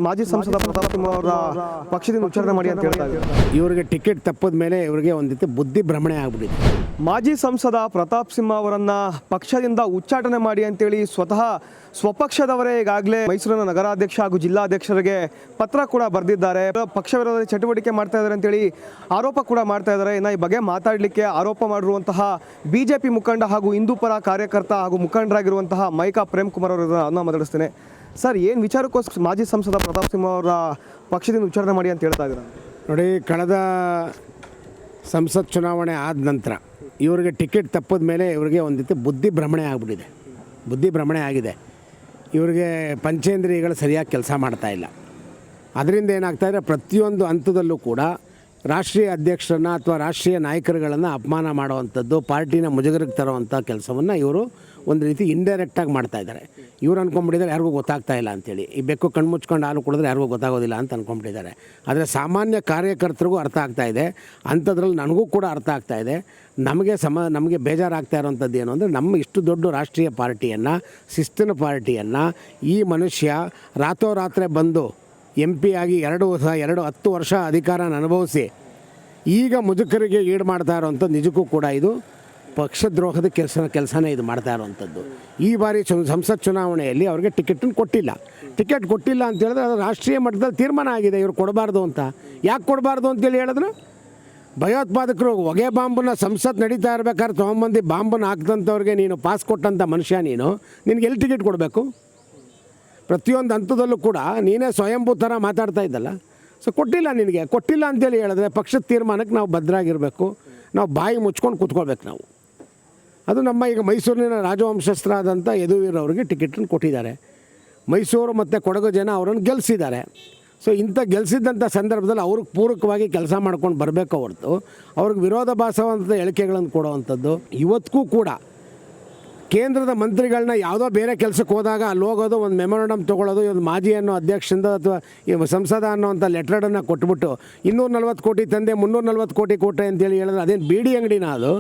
ಮಾಜಿ ಸಂಸದ ಪ್ರತಾಪ್ ಸಿಂಹ ಅವರ ಪಕ್ಷದಿಂದ ಉಚ್ಚಾರಣೆ ಮಾಡಿ ಅಂತ ಹೇಳ್ತಾ ಇದ್ದಾರೆ. ಇವರಿಗೆ ಟಿಕೆಟ್ ತಪ್ಪದ ಮೇಲೆ ಇವರಿಗೆ ಒಂದು ರೀತಿ ಬುದ್ಧಿ ಭ್ರಮಣೆ ಆಗ್ಬಿಟ್ಟಿದೆ. ಮಾಜಿ ಸಂಸದ ಪ್ರತಾಪ್ ಸಿಂಹ ಅವರನ್ನ ಪಕ್ಷದಿಂದ ಉಚ್ಚಾಟನೆ ಮಾಡಿ ಅಂತೇಳಿ ಸ್ವತಃ ಸ್ವಪಕ್ಷದವರೇ ಈಗಾಗಲೇ ಮೈಸೂರಿನ ನಗರಾಧ್ಯಕ್ಷ ಹಾಗೂ ಜಿಲ್ಲಾಧ್ಯಕ್ಷರಿಗೆ ಪತ್ರ ಕೂಡ ಬರೆದಿದ್ದಾರೆ. ಪಕ್ಷ ವಿರೋಧ ಚಟುವಟಿಕೆ ಮಾಡ್ತಾ ಇದ್ದಾರೆ ಅಂತೇಳಿ ಆರೋಪ ಕೂಡ ಮಾಡ್ತಾ ಇದ್ದಾರೆ. ಇನ್ನು ಈ ಬಗ್ಗೆ ಮಾತಾಡಲಿಕ್ಕೆ ಆರೋಪ ಮಾಡಿರುವಂತಹ ಬಿಜೆಪಿ ಮುಖಂಡ ಹಾಗೂ ಹಿಂದೂ ಪರ ಕಾರ್ಯಕರ್ತ ಹಾಗೂ ಮುಖಂಡರಾಗಿರುವಂತಹ ಮೈಕಾ ಪ್ರೇಮ್ ಕುಮಾರ್ ಅವರನ್ನು ಮಾತಾಡಿಸ್ತೇನೆ. ಸರ್, ಏನು ವಿಚಾರಕ್ಕೋಸ್ಕರ ಮಾಜಿ ಸಂಸದ ಪ್ರತಾಪ್ ಸಿಂಹ ಅವರ ಪಕ್ಷದಿಂದ ಉಚ್ಚಾರಣೆ ಮಾಡಿ ಅಂತ ಹೇಳ್ತಾ ಇದ್ದಾರೆ? ನೋಡಿ, ಕಳೆದ ಸಂಸತ್ ಚುನಾವಣೆ ಆದ ನಂತರ ಇವರಿಗೆ ಟಿಕೆಟ್ ತಪ್ಪದ ಮೇಲೆ ಇವರಿಗೆ ಒಂದು ರೀತಿ ಬುದ್ಧಿ ಭ್ರಮಣೆ ಆಗಿಬಿಟ್ಟಿದೆ. ಬುದ್ಧಿ ಭ್ರಮಣೆ ಆಗಿದೆ. ಇವರಿಗೆ ಪಂಚೇಂದ್ರಿಯಗಳು ಸರಿಯಾಗಿ ಕೆಲಸ ಮಾಡ್ತಾಯಿಲ್ಲ. ಅದರಿಂದ ಏನಾಗ್ತಾಯಿದೆ, ಪ್ರತಿಯೊಂದು ಹಂತದಲ್ಲೂ ಕೂಡ ರಾಷ್ಟ್ರೀಯ ಅಧ್ಯಕ್ಷರನ್ನು ಅಥವಾ ರಾಷ್ಟ್ರೀಯ ನಾಯಕರುಗಳನ್ನು ಅಪಮಾನ ಮಾಡುವಂಥದ್ದು, ಪಾರ್ಟಿನ ಮುಜುಗರಕ್ಕೆ ತರುವಂಥ ಕೆಲಸವನ್ನು ಇವರು ಒಂದು ರೀತಿ ಇಂಡೈರೆಕ್ಟಾಗಿ ಮಾಡ್ತಾಯಿದ್ದಾರೆ. ಇವ್ರು ಅಂದ್ಕೊಂಡ್ಬಿಟ್ಟಿದ್ದಾರೆ ಯಾರಿಗೂ ಗೊತ್ತಾಗ್ತಾ ಇಲ್ಲ ಅಂತೇಳಿ. ಈ ಬೆಕ್ಕು ಕಣ್ಮುಚ್ಕೊಂಡು ಹಾಲು ಕುಡಿದ್ರೆ ಯಾರಿಗೂ ಗೊತ್ತಾಗೋದಿಲ್ಲ ಅಂತ ಅಂದ್ಕೊಂಡ್ಬಿಟ್ಟಿದ್ದಾರೆ. ಆದರೆ ಸಾಮಾನ್ಯ ಕಾರ್ಯಕರ್ತರಿಗೂ ಅರ್ಥ ಆಗ್ತಾಯಿದೆ, ಅಂಥದ್ರಲ್ಲಿ ನನಗೂ ಕೂಡ ಅರ್ಥ ಆಗ್ತಾಯಿದೆ. ನಮಗೆ ಬೇಜಾರಾಗ್ತಾ ಇರೋವಂಥದ್ದು ಏನು ಅಂದರೆ, ನಮ್ಮ ಇಷ್ಟು ದೊಡ್ಡ ರಾಷ್ಟ್ರೀಯ ಪಾರ್ಟಿಯನ್ನು, ಶಿಸ್ತಿನ ಪಾರ್ಟಿಯನ್ನು ಈ ಮನುಷ್ಯ ರಾತ್ರೋರಾತ್ರಿ ಬಂದು MP ಆಗಿ 10 ವರ್ಷ ಅಧಿಕಾರನ ಅನುಭವಿಸಿ ಈಗ ಮುಜುಗರಿಗೆ ಈಡು ಮಾಡ್ತಾ ಇರೋವಂಥ ನಿಜಕ್ಕೂ ಕೂಡ ಇದು ಪಕ್ಷದ್ರೋಹದ ಕೆಲಸನೇ ಇದು ಮಾಡ್ತಾ ಇರೋವಂಥದ್ದು. ಈ ಬಾರಿ ಸಂಸತ್ ಚುನಾವಣೆಯಲ್ಲಿ ಅವ್ರಿಗೆ ಟಿಕೆಟನ್ನು ಕೊಟ್ಟಿಲ್ಲ. ಟಿಕೆಟ್ ಕೊಟ್ಟಿಲ್ಲ ಅಂತ ಹೇಳಿದ್ರೆ ಅದು ರಾಷ್ಟ್ರೀಯ ಮಟ್ಟದಲ್ಲಿ ತೀರ್ಮಾನ ಆಗಿದೆ ಇವ್ರು ಕೊಡಬಾರ್ದು ಅಂತ. ಯಾಕೆ ಕೊಡಬಾರ್ದು ಅಂತೇಳಿ ಹೇಳಿದ್ರು, ಭಯೋತ್ಪಾದಕರು ಹೊಗೆ ಬಾಂಬನ್ನ ಸಂಸತ್ ನಡೀತಾ ಇರ್ಬೇಕಾದ್ರೆ ತೊಗೊಂಬಂದು ಬಾಂಬನ್ನು ಹಾಕ್ದಂಥವ್ರಿಗೆ ನೀನು ಪಾಸ್ ಕೊಟ್ಟಂಥ ಮನುಷ್ಯ, ನಿನಗೆ ಎಲ್ಲಿ ಟಿಕೆಟ್ ಕೊಡಬೇಕು? ಪ್ರತಿಯೊಂದು ಹಂತದಲ್ಲೂ ಕೂಡ ನೀನೇ ಸ್ವಯಂಭೂ ಥರ ಮಾತಾಡ್ತಾ ಇದ್ದಲ್ಲ. ಸೊ ಕೊಟ್ಟಿಲ್ಲ, ನಿನಗೆ ಕೊಟ್ಟಿಲ್ಲ ಅಂತೇಳಿ ಹೇಳಿದ್ರೆ ಪಕ್ಷದ ತೀರ್ಮಾನಕ್ಕೆ ನಾವು ಭದ್ರಾಗಿರಬೇಕು. ನಾವು ಬಾಯಿ ಮುಚ್ಕೊಂಡು ಕೂತ್ಕೊಳ್ಬೇಕು ನಾವು. ಅದು ನಮ್ಮ ಈಗ ಮೈಸೂರಿನ ರಾಜವಂಶಸ್ಥರಾದಂಥ ಯದುವೀರ್ ಅವರಿಗೆ ಟಿಕೆಟನ್ನು ಕೊಟ್ಟಿದ್ದಾರೆ. ಮೈಸೂರು ಮತ್ತು ಕೊಡಗು ಜನ ಅವರನ್ನು ಗೆಲ್ಲಿಸಿದ್ದಾರೆ. ಸೊ ಇಂಥ ಗೆಲ್ಲಿಸಿದಂಥ ಸಂದರ್ಭದಲ್ಲಿ ಅವ್ರಿಗೆ ಪೂರಕವಾಗಿ ಕೆಲಸ ಮಾಡ್ಕೊಂಡು ಬರಬೇಕು ಹೊರತು ಅವ್ರಿಗೆ ವಿರೋಧಾಭಾಸವಂಥ ಹೇಳಿಕೆಗಳನ್ನು ಕೊಡುವಂಥದ್ದು. ಇವತ್ತಿಗೂ ಕೂಡ ಕೇಂದ್ರದ ಮಂತ್ರಿಗಳನ್ನ ಯಾವುದೋ ಬೇರೆ ಕೆಲಸಕ್ಕೆ ಹೋದಾಗ ಅಲ್ಲಿ ಹೋಗೋದು, ಒಂದು ಮೆಮೊರಂಡಮ್ ತೊಗೊಳ್ಳೋದು, ಒಂದು ಮಾಜಿ ಅನ್ನೋ ಅಧ್ಯಕ್ಷದಿಂದ ಅಥವಾ ಸಂಸದ ಅನ್ನೋವಂಥ ಲೆಟ್ರಡನ್ನು ಕೊಟ್ಬಿಟ್ಟು 240 ಕೋಟಿ ತಂದೆ 340 ಕೋಟಿ ಕೊಟ್ಟೆ ಅಂತೇಳಿ ಹೇಳಿದ್ರೆ ಅದೇನು ಬೀಡಿ ಅಂಗಡಿನ? ಅದು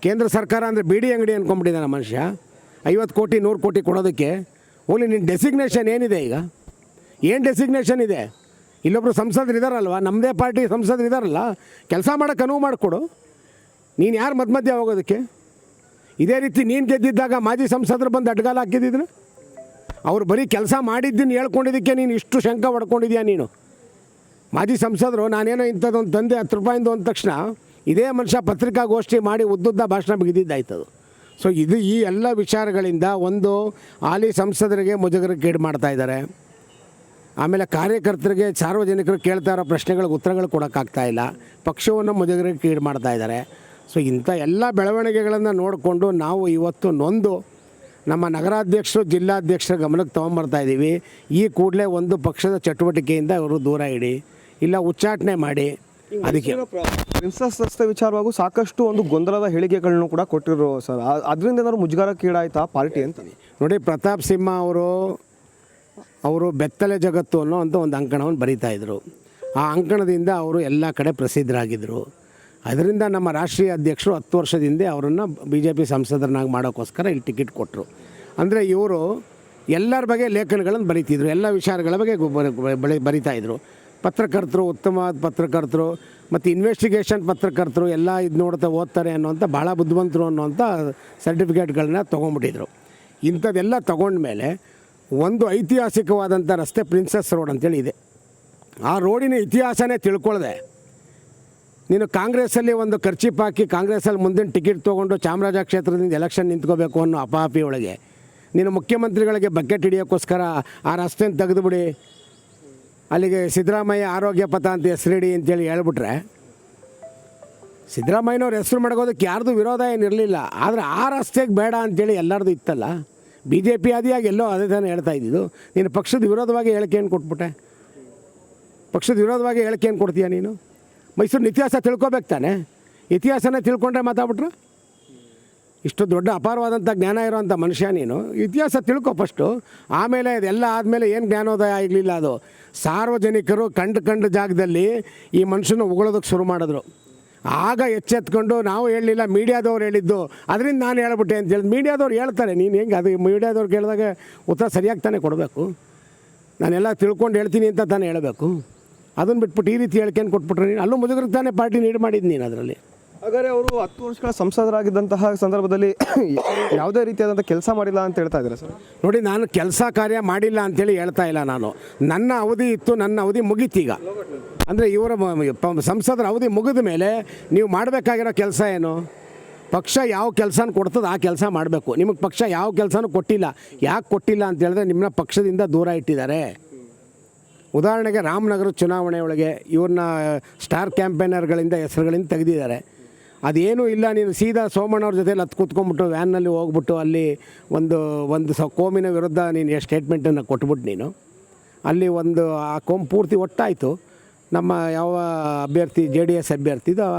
ಕೇಂದ್ರ ಸರ್ಕಾರ ಅಂದರೆ ಬೀಡಿ ಅಂಗಡಿ ಅಂದ್ಕೊಂಡ್ಬಿಟ್ಟಿದ್ದಾನೆ ಮನುಷ್ಯ. 50 ಕೋಟಿ 100 ಕೋಟಿ ಕೊಡೋದಕ್ಕೆ ಹೋಗ್ಲಿ. ನಿನ್ನ ಡೆಸಿಗ್ನೇಷನ್ ಏನಿದೆ? ಈಗ ಏನು ಡೆಸಿಗ್ನೇಷನ್ ಇದೆ? ಇಲ್ಲೊಬ್ಬರು ಸಂಸದರು ಇದ್ದಾರಲ್ವ, ನಮ್ಮದೇ ಪಾರ್ಟಿ ಸಂಸದರು ಇದ್ದಾರಲ್ಲ, ಕೆಲಸ ಮಾಡೋಕ್ಕೆ ಅನುವು ಮಾಡಿಕೊಡು. ನೀನು ಯಾರು ಮಧ್ಯ ಹೋಗೋದಕ್ಕೆ? ಇದೇ ರೀತಿ ನೀನು ಗೆದ್ದಿದ್ದಾಗ ಮಾಜಿ ಸಂಸದರು ಬಂದು ಅಡ್ಗಾಲ ಹಾಕಿದ್ದಿದ್ರು. ಅವ್ರು ಬರೀ ಕೆಲಸ ಮಾಡಿದ್ದನ್ನು ಹೇಳ್ಕೊಂಡಿದ್ದಕ್ಕೆ ನೀನು ಇಷ್ಟು ಶಂಕ ಹೊಡ್ಕೊಂಡಿದ್ಯಾ ನೀನು? ಮಾಜಿ ಸಂಸದರು ನಾನೇನೋ ಇಂಥದ್ದೊಂದು ತಂದೆ 10 ರೂಪಾಯಿಂದು ಅಂದ ತಕ್ಷಣ ಇದೇ ಮನುಷ್ಯ ಪತ್ರಿಕಾಗೋಷ್ಠಿ ಮಾಡಿ ಉದ್ದುದ್ದ ಭಾಷಣ ಬಿಗಿದಿದ್ದಾಯ್ತದು. ಸೊ ಈ ಎಲ್ಲ ವಿಚಾರಗಳಿಂದ ಒಂದು ಹಾಲಿ ಸಂಸದರಿಗೆ ಮುಜುಗರಕ್ಕೀಡು ಮಾಡ್ತಾ ಇದ್ದಾರೆ. ಆಮೇಲೆ ಕಾರ್ಯಕರ್ತರಿಗೆ, ಸಾರ್ವಜನಿಕರು ಕೇಳ್ತಾ ಇರೋ ಪ್ರಶ್ನೆಗಳಿಗೆ ಉತ್ತರಗಳು ಕೊಡೋಕ್ಕಾಗ್ತಾಯಿಲ್ಲ. ಪಕ್ಷವನ್ನು ಮುಜುಗರಕ್ಕೀಡು ಮಾಡ್ತಾ ಇದ್ದಾರೆ. ಸೊ ಇಂಥ ಎಲ್ಲ ಬೆಳವಣಿಗೆಗಳನ್ನು ನೋಡಿಕೊಂಡು ನಾವು ಇವತ್ತು ನೊಂದು ನಮ್ಮ ನಗರಾಧ್ಯಕ್ಷರು, ಜಿಲ್ಲಾಧ್ಯಕ್ಷರ ಗಮನಕ್ಕೆ ತೊಗೊಂಬರ್ತಾ ಇದ್ದೀವಿ. ಈ ಕೂಡಲೇ ಒಂದು ಪಕ್ಷದ ಚಟುವಟಿಕೆಯಿಂದ ಅವರು ದೂರ ಇಡಿ, ಇಲ್ಲ ಉಚ್ಚಾಟನೆ ಮಾಡಿ. ಅದಕ್ಕೆ ಪ್ರಿನ್ಸಸ್ ರಸ್ತೆ ವಿಚಾರವಾಗೂ ಸಾಕಷ್ಟು ಒಂದು ಗೊಂದಲದ ಹೇಳಿಕೆಗಳನ್ನು ಕೂಡ ಕೊಟ್ಟಿರೋ ಸರ್, ಅದರಿಂದ ಏನಾದ್ರು ಮುಜುಗರಕ್ಕೀಡಾಯ್ತಾ ಪಾರ್ಟಿ ಅಂತ? ನೋಡಿ, ಪ್ರತಾಪ್ ಸಿಂಹ ಅವರು ಬೆತ್ತಲೆ ಜಗತ್ತು ಅನ್ನೋ ಅಂತ ಒಂದು ಅಂಕಣವನ್ನು ಬರೀತಾಯಿದ್ರು. ಆ ಅಂಕಣದಿಂದ ಅವರು ಎಲ್ಲ ಕಡೆ ಪ್ರಸಿದ್ಧರಾಗಿದ್ದರು. ಅದರಿಂದ ನಮ್ಮ ರಾಷ್ಟ್ರೀಯ ಅಧ್ಯಕ್ಷರು 10 ವರ್ಷದ ಹಿಂದೆ ಅವರನ್ನು BJP ಸಂಸದರನ್ನಾಗಿ ಮಾಡೋಕ್ಕೋಸ್ಕರ ಇಲ್ಲಿ ಟಿಕೆಟ್ ಕೊಟ್ಟರು. ಅಂದರೆ ಇವರು ಎಲ್ಲರ ಬಗ್ಗೆ ಲೇಖನಗಳನ್ನು ಬರೀತಿದ್ರು, ಎಲ್ಲ ವಿಚಾರಗಳ ಬಗ್ಗೆ ಬರಿತಾಯಿದ್ರು. ಪತ್ರಕರ್ತರು, ಉತ್ತಮವಾದ ಪತ್ರಕರ್ತರು ಮತ್ತು ಇನ್ವೆಸ್ಟಿಗೇಷನ್ ಪತ್ರಕರ್ತರು ಎಲ್ಲ ಇದು ನೋಡ್ತಾ ಓದ್ತಾರೆ ಅನ್ನೋಂಥ ಭಾಳ ಬುದ್ಧಿವಂತರು ಅನ್ನೋಂಥ ಸರ್ಟಿಫಿಕೇಟ್ಗಳನ್ನ ತೊಗೊಂಡ್ಬಿಟ್ಟಿದ್ರು. ಇಂಥದ್ದೆಲ್ಲ ತೊಗೊಂಡ್ಮೇಲೆ ಒಂದು ಐತಿಹಾಸಿಕವಾದಂಥ ರಸ್ತೆ ಪ್ರಿನ್ಸಸ್ ರೋಡ್ ಅಂತೇಳಿ ಇದೆ. ಆ ರೋಡಿನ ಇತಿಹಾಸನೇ ತಿಳ್ಕೊಳ್ಳದೆ ನೀನು ಕಾಂಗ್ರೆಸ್ಸಲ್ಲಿ ಒಂದು ಖರ್ಚಿಪ್ ಹಾಕಿ ಕಾಂಗ್ರೆಸ್ಸಲ್ಲಿ ಮುಂದಿನ ಟಿಕೆಟ್ ತೊಗೊಂಡು ಚಾಮರಾಜ ಕ್ಷೇತ್ರದಿಂದ ಎಲೆಕ್ಷನ್ ನಿಂತ್ಕೋಬೇಕು ಅನ್ನೋ ಅಪಾಪಿ ಒಳಗೆ ನೀನು ಮುಖ್ಯಮಂತ್ರಿಗಳಿಗೆ ಬಕೆಟ್ ಹಿಡಿಯೋಕ್ಕೋಸ್ಕರ ಆ ರಸ್ತೆನ ತೆಗೆದುಬಿಡಿ, ಅಲ್ಲಿಗೆ ಸಿದ್ದರಾಮಯ್ಯ ಆರೋಗ್ಯ ಪಥ ಅಂತ ಹೆಸರಿಡಿ ಅಂತೇಳಿ ಹೇಳ್ಬಿಟ್ರೆ, ಸಿದ್ದರಾಮಯ್ಯನವ್ರ ಹೆಸರು ಮಾಡ್ಕೋದಕ್ಕೆ ಯಾರ್ದು ವಿರೋಧ ಏನಿರಲಿಲ್ಲ. ಆದರೆ ಆ ರಸ್ತೆಗೆ ಬೇಡ ಅಂತೇಳಿ ಎಲ್ಲರದು ಇತ್ತಲ್ಲ. BJP ಆದಿಯಾಗಿ ಎಲ್ಲೋ ಅದೇ ತಾನೇ ಹೇಳ್ತಾ ಇದ್ದಿದ್ದು. ನೀನು ಪಕ್ಷದ ವಿರೋಧವಾಗಿ ಹೇಳಿಕೆಯನ್ನು ಕೊಟ್ಬಿಟ್ಟೆ. ಪಕ್ಷದ ವಿರೋಧವಾಗಿ ಹೇಳಿಕೆಯನ್ನು ಕೊಡ್ತೀಯ ನೀನು? ಮೈಸೂರಿನ ಇತಿಹಾಸ ತಿಳ್ಕೊಬೇಕು ತಾನೆ. ಇತಿಹಾಸನೇ ತಿಳ್ಕೊಂಡ್ರೆ ಮಾತಾಡ್ಬಿಟ್ರೆ, ಇಷ್ಟು ದೊಡ್ಡ ಅಪಾರವಾದಂಥ ಜ್ಞಾನ ಇರೋವಂಥ ಮನುಷ್ಯ ನೀನು, ಇತಿಹಾಸ ತಿಳ್ಕೊ ಫಸ್ಟು. ಆಮೇಲೆ ಇದೆಲ್ಲ ಆದಮೇಲೆ ಏನು ಜ್ಞಾನೋದಯ ಆಗಲಿಲ್ಲ. ಅದು ಸಾರ್ವಜನಿಕರು ಕಂಡು ಜಾಗದಲ್ಲಿ ಈ ಮನುಷ್ಯನ ಉಗುಳೋದಕ್ಕೆ ಶುರು ಮಾಡಿದ್ರು. ಆಗ ಎಚ್ಚೆತ್ಕೊಂಡು ನಾವು ಹೇಳಲಿಲ್ಲ, ಮೀಡಿಯಾದವ್ರು ಹೇಳಿದ್ದು, ಅದರಿಂದ ನಾನು ಹೇಳ್ಬಿಟ್ಟೆ ಅಂತೇಳಿ. ಮೀಡಿಯಾದವ್ರು ಹೇಳ್ತಾರೆ, ನೀನು ಹೆಂಗೆ ಅದು ಮೀಡಿಯಾದವ್ರು ಕೇಳಿದಾಗ ಉತ್ತರ ಸರಿಯಾಗಿ ತಾನೇ ಕೊಡಬೇಕು. ನಾನೆಲ್ಲ ತಿಳ್ಕೊಂಡು ಹೇಳ್ತೀನಿ ಅಂತ ತಾನೇ ಹೇಳಬೇಕು. ಅದನ್ನು ಬಿಟ್ಬಿಟ್ಟು ಈ ರೀತಿ ಹೇಳ್ಕೊಂಡು ಕೊಟ್ಬಿಟ್ರೆ ನೀನು ಅಲ್ಲೂ ಮುದುಗರಿಗೆ ತಾನೇ ಪಾರ್ಟಿ ನೀಡು ಮಾಡಿದ್ದು ನೀನು ಅದರಲ್ಲಿ. ಹಾಗಾದರೆ ಅವರು 10 ವರ್ಷಗಳ ಸಂಸದರಾಗಿದ್ದಂತಹ ಸಂದರ್ಭದಲ್ಲಿ ಯಾವುದೇ ರೀತಿಯಾದಂಥ ಕೆಲಸ ಮಾಡಿಲ್ಲ ಅಂತ ಹೇಳ್ತಾ ಇದ್ದಾರೆ ಸರ್. ನೋಡಿ, ನಾನು ಕೆಲಸ ಕಾರ್ಯ ಮಾಡಿಲ್ಲ ಅಂಥೇಳಿ ಹೇಳ್ತಾ ಇಲ್ಲ. ನಾನು ನನ್ನ ಅವಧಿ ಇತ್ತು, ನನ್ನ ಅವಧಿ ಮುಗೀತೀಗ. ಅಂದರೆ ಇವರ ಸಂಸದರ ಅವಧಿ ಮುಗಿದ ಮೇಲೆ ನೀವು ಮಾಡಬೇಕಾಗಿರೋ ಕೆಲಸ ಏನು? ಪಕ್ಷ ಯಾವ ಕೆಲಸನ ಕೊಡ್ತದೆ ಆ ಕೆಲಸ ಮಾಡಬೇಕು. ನಿಮಗೆ ಪಕ್ಷ ಯಾವ ಕೆಲಸನೂ ಕೊಟ್ಟಿಲ್ಲ. ಯಾಕೆ ಕೊಟ್ಟಿಲ್ಲ ಅಂತ ಹೇಳಿದ್ರೆ ನಿಮ್ಮನ್ನ ಪಕ್ಷದಿಂದ ದೂರ ಇಟ್ಟಿದ್ದಾರೆ. ಉದಾಹರಣೆಗೆ ರಾಮನಗರ ಚುನಾವಣೆ ಒಳಗೆ ಇವ್ರನ್ನ ಸ್ಟಾರ್ ಕ್ಯಾಂಪೇನರ್ಗಳಿಂದ ಹೆಸರುಗಳಿಂದ ತೆಗೆದಿದ್ದಾರೆ. ಅದೇನೂ ಇಲ್ಲ, ನೀನು ಸೀದಾ ಸೋಮಣ್ಣವ್ರ ಜೊತೆಲಿ ಹತ್ತು ಕೂತ್ಕೊಂಡ್ಬಿಟ್ಟು ವ್ಯಾನ್ನಲ್ಲಿ ಹೋಗ್ಬಿಟ್ಟು ಅಲ್ಲಿ ಒಂದು ಕೋಮಿನ ವಿರುದ್ಧ ನೀನು ಸ್ಟೇಟ್ಮೆಂಟನ್ನು ಕೊಟ್ಬಿಟ್ಟು ನೀನು ಅಲ್ಲಿ ಆ ಕೋಮ್ ಪೂರ್ತಿ ಒಟ್ಟಾಯಿತು. ನಮ್ಮ ಯಾವ ಅಭ್ಯರ್ಥಿ JDS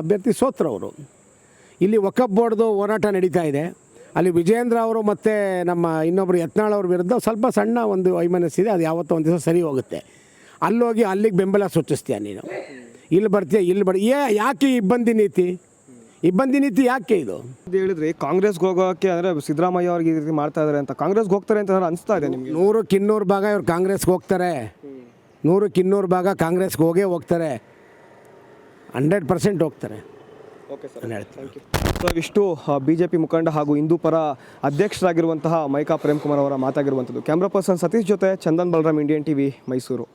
ಅಭ್ಯರ್ಥಿ ಸೋತ್ರವರು. ಇಲ್ಲಿ ವಕಫ್ ಬೋರ್ಡ್ದು ಹೋರಾಟ ನಡೀತಾ ಇದೆ. ಅಲ್ಲಿ ವಿಜೇಂದ್ರ ಅವರು ಮತ್ತು ನಮ್ಮ ಇನ್ನೊಬ್ಬರು ಯತ್ನಾಳ್ ಅವ್ರ ವಿರುದ್ಧ ಸ್ವಲ್ಪ ಸಣ್ಣ ಒಂದು ವೈಮನಸ್ಸಿದೆ. ಅದು ಯಾವತ್ತೋ ಒಂದು ದಿವಸ ಸರಿ ಹೋಗುತ್ತೆ. ಅಲ್ಲೋಗಿ ಅಲ್ಲಿಗೆ ಬೆಂಬಲ ಸೂಚಿಸ್ತೀಯ ನೀನು. ಇಲ್ಲಿ ಬರ್ತೀಯ, ಯಾಕೆ ಇಬ್ಬಂದಿ ನೀತಿ ಯಾಕೆ ಇದು? ಹೇಳಿದ್ರಿ ಕಾಂಗ್ರೆಸ್ಗೆ ಹೋಗೋಕ್ಕೆ ಅಂದರೆ ಸಿದ್ದರಾಮಯ್ಯ ಅವ್ರಿಗೆ ಈ ರೀತಿ ಮಾಡ್ತಾ ಇದ್ದಾರೆ ಅಂತ. ಕಾಂಗ್ರೆಸ್ಗೆ ಹೋಗ್ತಾರೆ ಅಂತ ಅನಿಸ್ತಾ ಇದೆ ನಿಮಗೆ? 100ಕ್ಕೆ 200 ಭಾಗ ಇವ್ರು ಕಾಂಗ್ರೆಸ್ಗೆ ಹೋಗ್ತಾರೆ. 100ಕ್ಕೆ 200 ಭಾಗ ಕಾಂಗ್ರೆಸ್ಗೆ ಹೋಗ್ತಾರೆ. 100% ಹೋಗ್ತಾರೆ. ಓಕೆ ಸರ್, ನಾನು ಹೇಳ್ತೀನಿ. Thank you. ಸೊ ಇಷ್ಟು BJP ಮುಖಂಡ ಹಾಗೂ ಹಿಂದೂ ಪರ ಅಧ್ಯಕ್ಷರಾಗಿರುವಂತಹ ಮೈಕಾ ಪ್ರೇಮ್ ಕುಮಾರ್ ಅವರ ಮಾತಾಗಿರುವಂಥದ್ದು. ಕ್ಯಾಮ್ರಾ ಪರ್ಸನ್ ಸತೀಶ್ ಜೊತೆ ಚಂದನ್ ಬಲರಾಮ್, ಇಂಡಿಯನ್ TV, ಮೈಸೂರು.